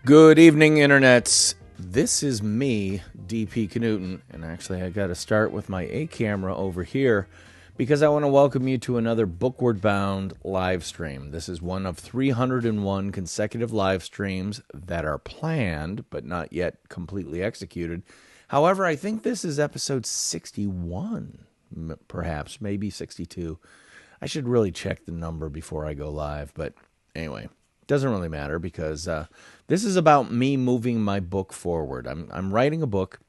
Good evening, internets. This is me, DP Knudten, and actually I got to start with my A camera over here because I want to welcome you to another Bookward Bound live stream. This is one of 301 consecutive live streams that are planned but not yet completely executed. However, I think this is episode 61, perhaps, maybe 62. I should really check the number before I go live, but anyway. Doesn't really matter because this is about me moving my book forward. I'm writing a book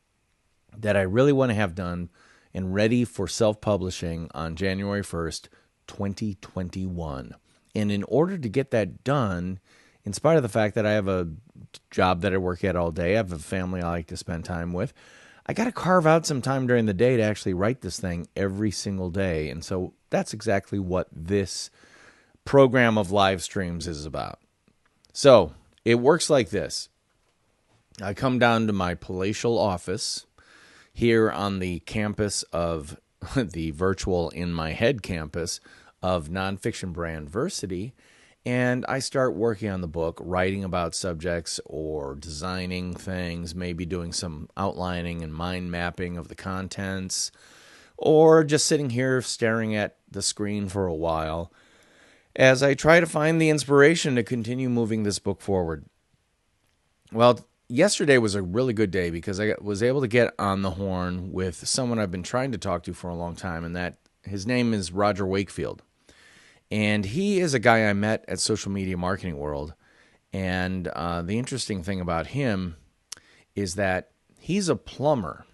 that I really want to have done and ready for self-publishing on January 1st, 2021. And in order to get that done, in spite of the fact that I have a job that I work at all day, I have a family I like to spend time with, I got to carve out some time during the day to actually write this thing every single day. And so that's exactly what this program of live streams is about. So it works like this. I come down to my palatial office here on the campus of the virtual in my head campus of Nonfiction Brand Versity, and I start working on the book, writing about subjects or designing things, maybe doing some outlining and mind mapping of the contents, or just sitting here staring at the screen for a while as I try to find the inspiration to continue moving this book forward. Well, yesterday was a really good day because I was able to get on the horn with someone I've been trying to talk to for a long time, and that his name is Roger Wakefield. And he is a guy I met at Social Media Marketing World. And the interesting thing about him is that he's a plumber.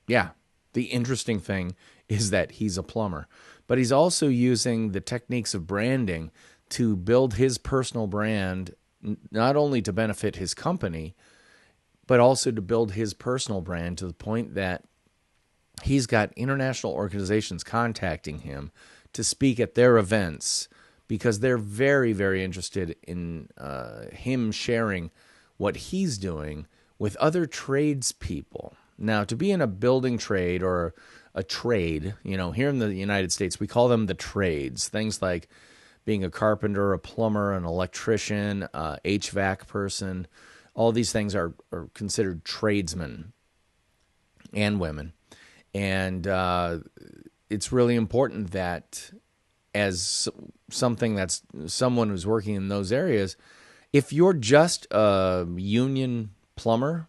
Yeah, the interesting thing is that he's a plumber. But he's also using the techniques of branding to build his personal brand, not only to benefit his company, but also to build his personal brand to the point that he's got international organizations contacting him to speak at their events because they're very, very interested in him sharing what he's doing with other tradespeople. Now, to be in a building trade or a trade, here in the United States, we call them the trades. Things like being a carpenter, a plumber, an electrician, HVAC person. All these things are considered tradesmen and women. And it's really important that as someone who's working in those areas, if you're just a union plumber,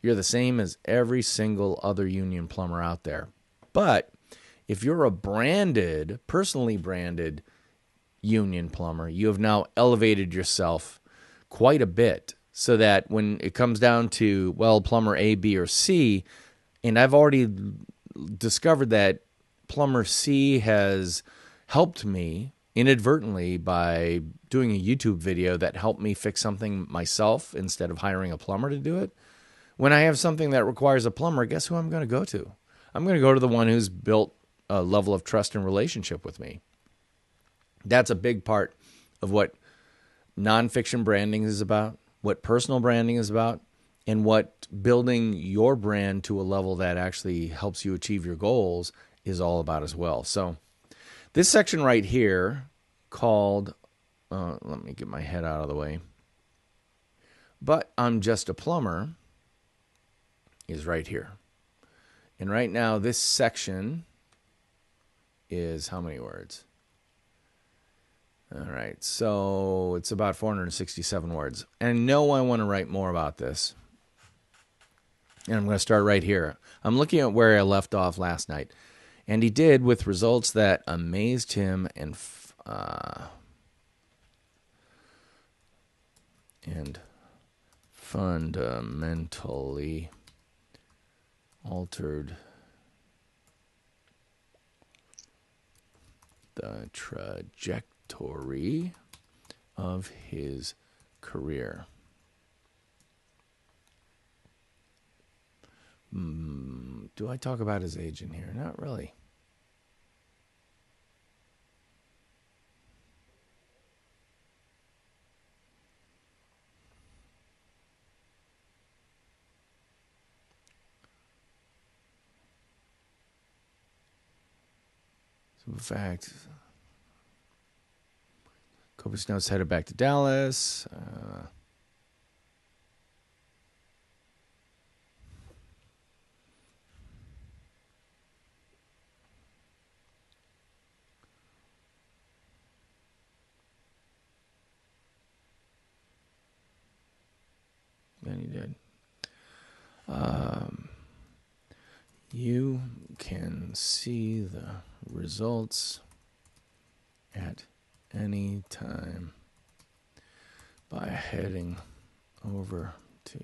you're the same as every single other union plumber out there. But if you're a personally branded union plumber, you have now elevated yourself quite a bit so that when it comes down to, plumber A, B, or C, and I've already discovered that plumber C has helped me inadvertently by doing a YouTube video that helped me fix something myself instead of hiring a plumber to do it. When I have something that requires a plumber, guess who I'm going to go to? I'm going to go to the one who's built a level of trust and relationship with me. That's a big part of what nonfiction branding is about, what personal branding is about, and what building your brand to a level that actually helps you achieve your goals is all about as well. So this section right here called, let me get my head out of the way, but I'm just a plumber, is right here. And right now, this section is how many words? All right, so it's about 467 words. And I know I want to write more about this. And I'm going to start right here. I'm looking at where I left off last night. And he did with results that amazed him and fundamentally altered the trajectory of his career. Do I talk about his age in here? Not really. In fact, Kobe Snow's headed back to Dallas. You can see the results at any time by heading over to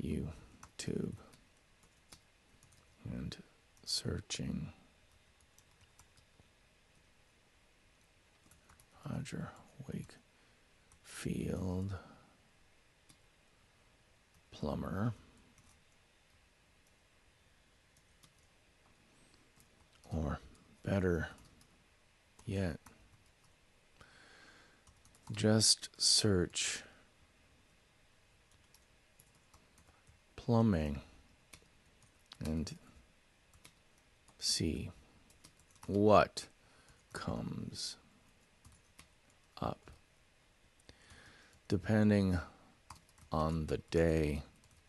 YouTube and searching Roger Wakefield plumber, or better yet, just search plumbing and see what comes up. Depending on the day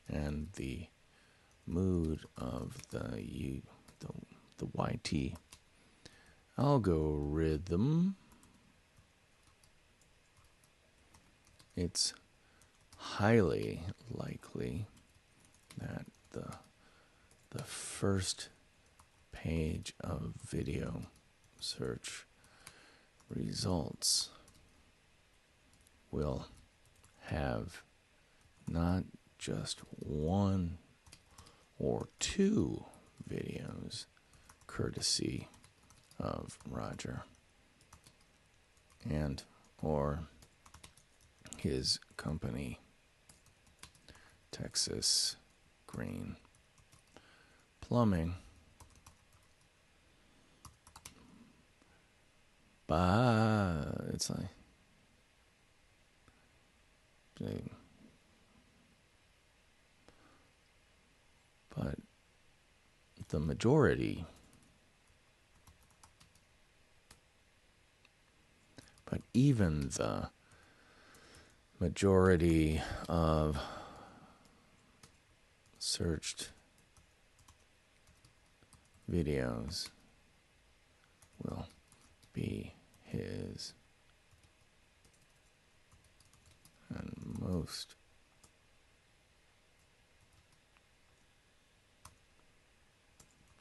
and the mood of the YT algorithm, it's highly likely that the first page of video search results will have not just one or two videos courtesy of Roger and or his company, Texas Green Plumbing, but it's like but the majority, but even the majority of searched videos will be his, and most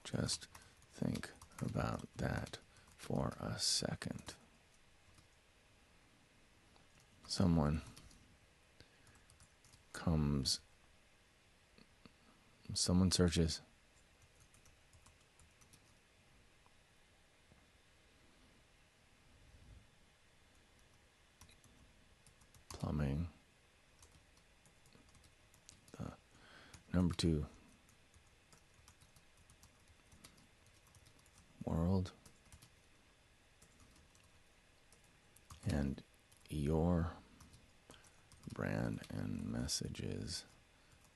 just think about that for a second. Someone searches plumbing, the number 2 world, and your brand and messages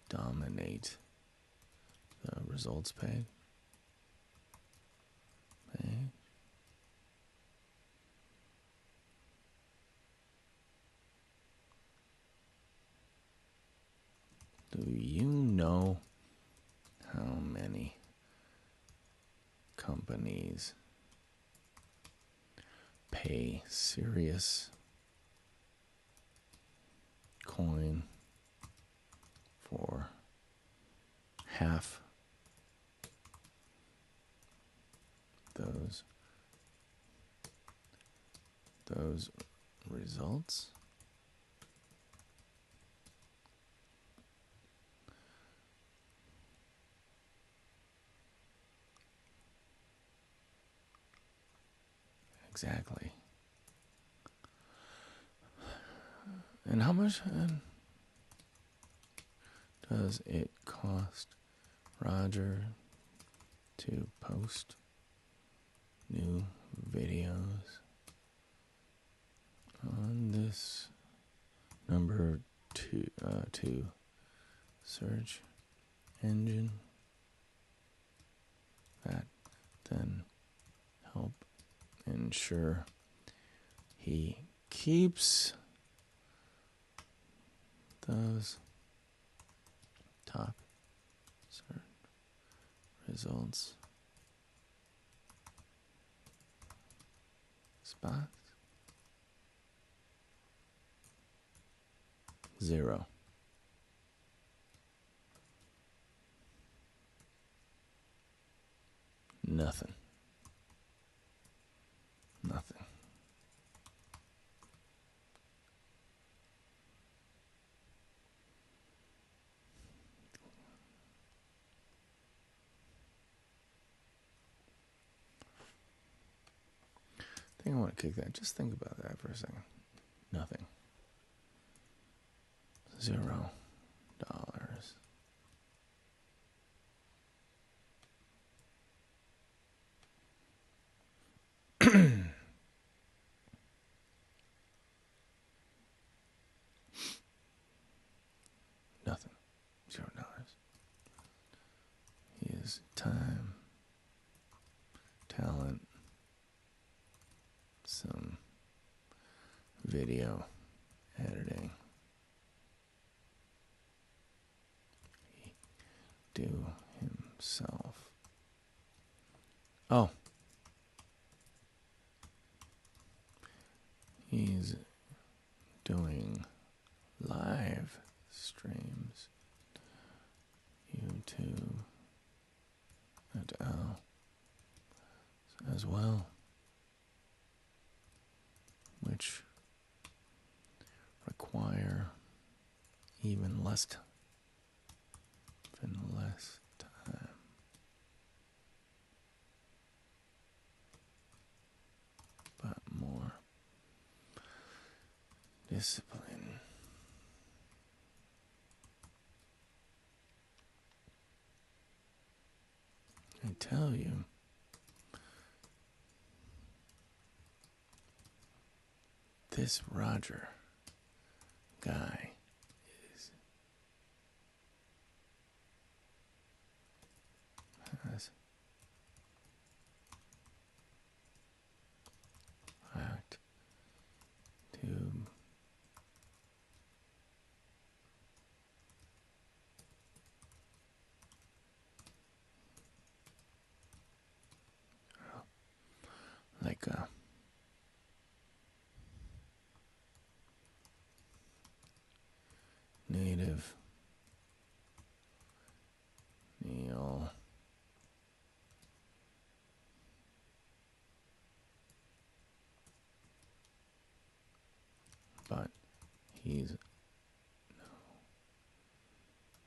dominate the results page. Do you know how many companies pay serious coin for half those results? Exactly. And how much does it cost Roger to post new videos on this number 2 search engine that then help ensure he keeps those top search results spots? 0. Nothing. Nothing. I think I want to kick that. Just think about that for a second. Nothing. $0. Nothing. $0. He is time, talent, some video editing. He do himself. Oh. He's doing live streams. YouTube as well, which require even less time. But more discipline. I tell you, this Roger guy has hacked to like a native Neil but he's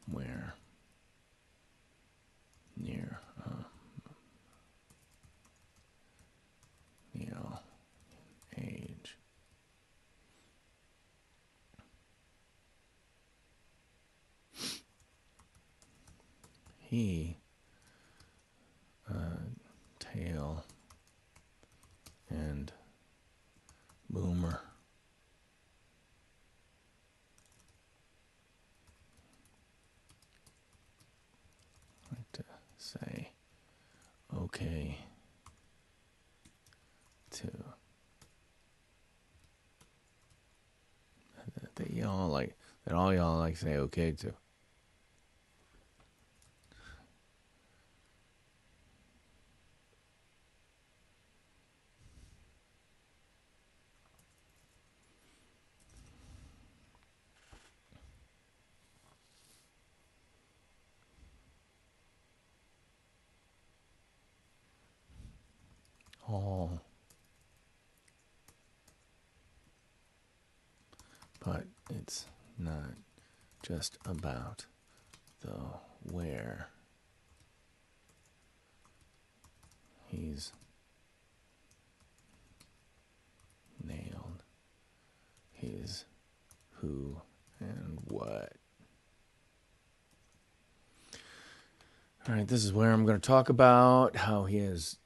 nowhere near Neil in age. He tail and boomer. I like to say okay to that y'all like that all y'all like say okay to. All, but it's not just about the where. He's nailed his who and what. All right, this is where I'm going to talk about how he is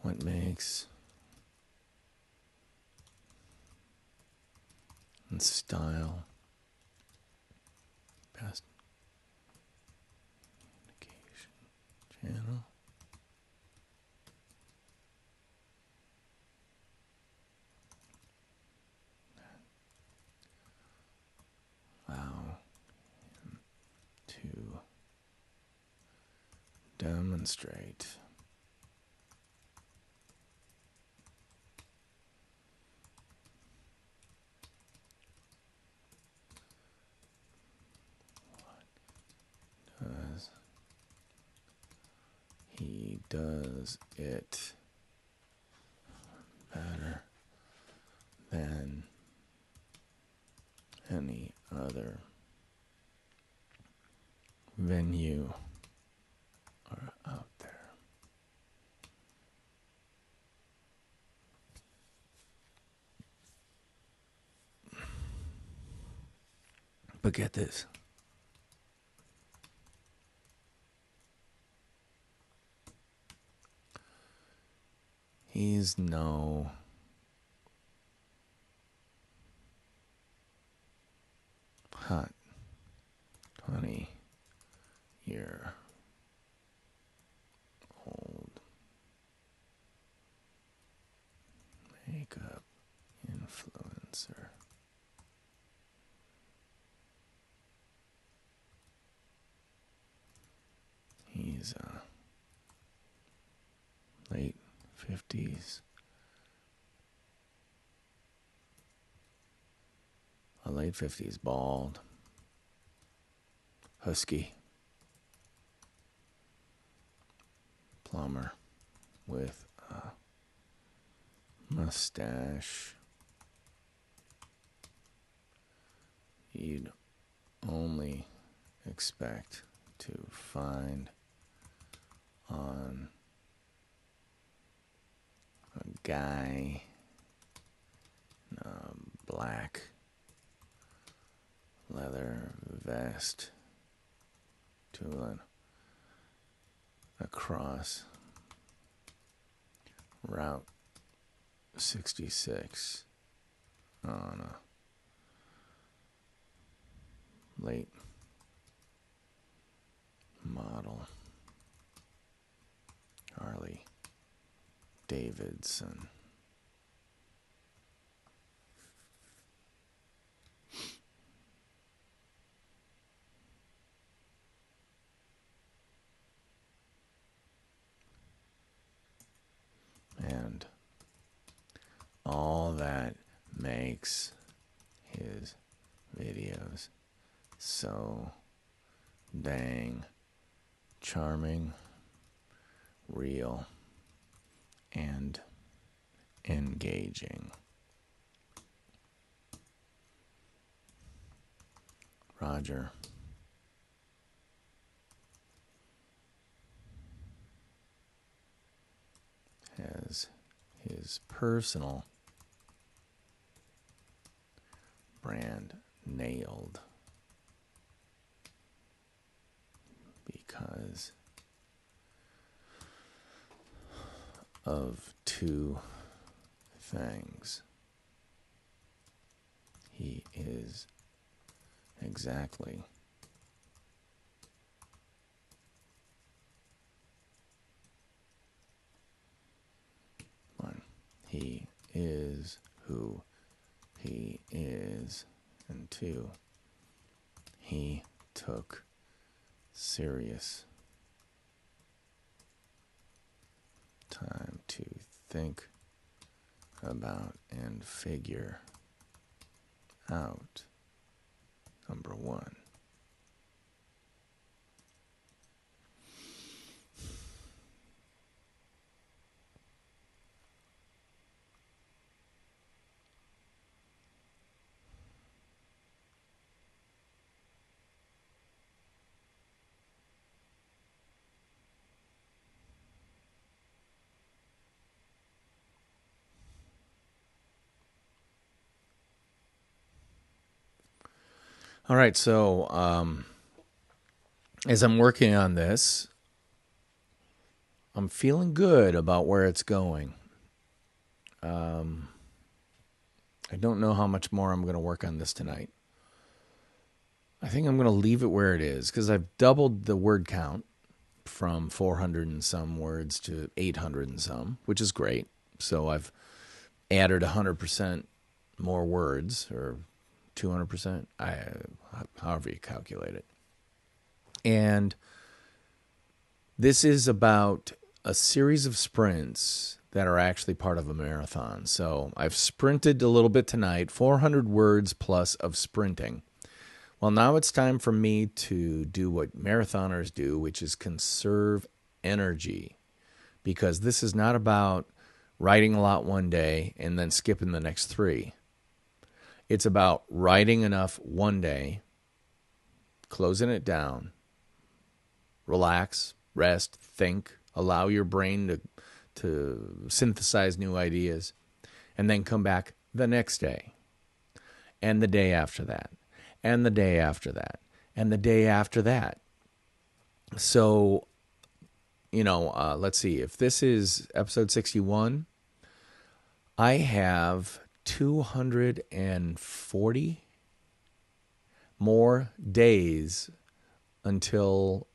what makes and style best communication channel. demonstrate. He does it better than any other venue are out there. But get this. He's no hot 20-year-old makeup influencer. He's late 50s. A late 50s bald, husky, plumber with a mustache. You'd only expect to find on a guy in a black leather vest tooling across Route 66 on a late model Harley Davidson. And all that makes his videos so dang charming, real, and engaging. Roger has his personal brand nailed because of two things. He is exactly one. He is who he is. And two, he took serious time to think about and figure out, number one, all right, so as I'm working on this, I'm feeling good about where it's going. I don't know how much more I'm going to work on this tonight. I think I'm going to leave it where it is because I've doubled the word count from 400 and some words to 800 and some, which is great. So I've added 100% more words, or 200%, however you calculate it. And This is about a series of sprints that are actually part of a marathon. So I've sprinted a little bit tonight, 400 words plus of sprinting. Well, now it's time for me to do what marathoners do, which is conserve energy. Because this is not about writing a lot one day and then skipping the next 3. It's about writing enough one day, closing it down, relax, rest, think, allow your brain to synthesize new ideas, and then come back the next day, and the day after that, and the day after that, and the day after that. So, let's see. If this is episode 61, I have 240 more days until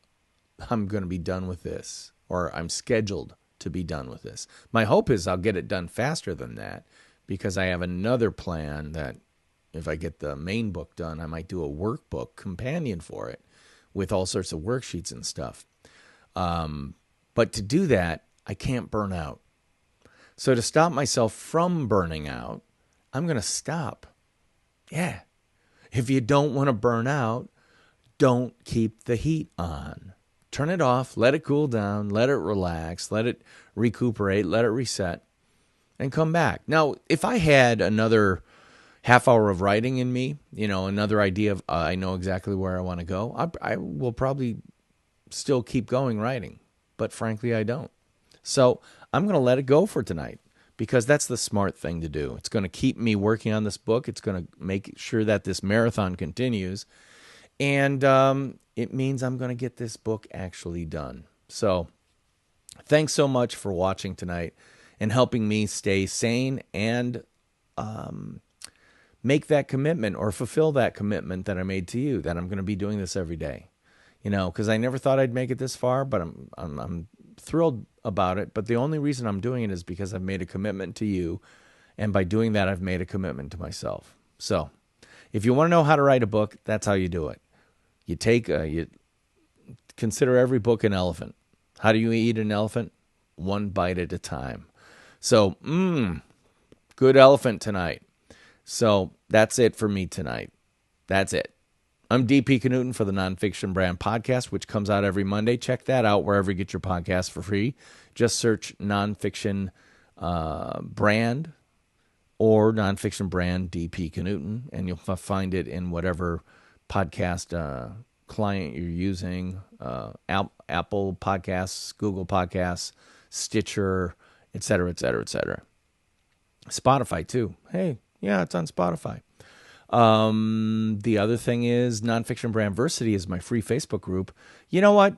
I'm going to be done with this, or I'm scheduled to be done with this. My hope is I'll get it done faster than that, because I have another plan that if I get the main book done, I might do a workbook companion for it with all sorts of worksheets and stuff. But to do that, I can't burn out. So to stop myself from burning out, I'm going to stop. Yeah. If you don't want to burn out, don't keep the heat on. Turn it off, let it cool down, let it relax, let it recuperate, let it reset, and come back. Now, if I had another half hour of writing in me, another idea of I know exactly where I want to go, I will probably still keep going writing. But frankly, I don't. So I'm going to let it go for tonight, because that's the smart thing to do. It's going to keep me working on this book. It's going to make sure that this marathon continues. And it means I'm going to get this book actually done. So thanks so much for watching tonight and helping me stay sane and make that commitment, or fulfill that commitment that I made to you, that I'm going to be doing this every day. Because I never thought I'd make it this far, but I'm thrilled about it. But the only reason I'm doing it is because I've made a commitment to you, and by doing that, I've made a commitment to myself. So if you want to know how to write a book, that's how you do it. You consider every book an elephant. How do you eat an elephant? One bite at a time. So, good elephant tonight. So that's it for me tonight. That's it. I'm DP Knudten for the Nonfiction Brand podcast, which comes out every Monday. Check that out wherever you get your podcasts for free. Just search Nonfiction Brand or Nonfiction Brand DP Knudten, and you'll find it in whatever podcast client you're using, Apple Podcasts, Google Podcasts, Stitcher, et cetera, et cetera, et cetera. Spotify, too. Hey, yeah, it's on Spotify. The other thing is Nonfiction Brandversity is my free Facebook group. You know what?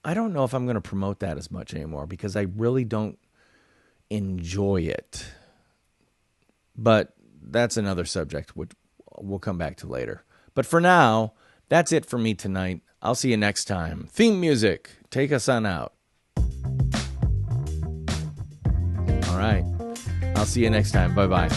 I don't know if I'm going to promote that as much anymore, because I really don't enjoy it. But that's another subject, which we'll come back to later. But for now, that's it for me tonight. I'll see you next time. Theme music. Take us on out. All right. I'll see you next time. Bye-bye.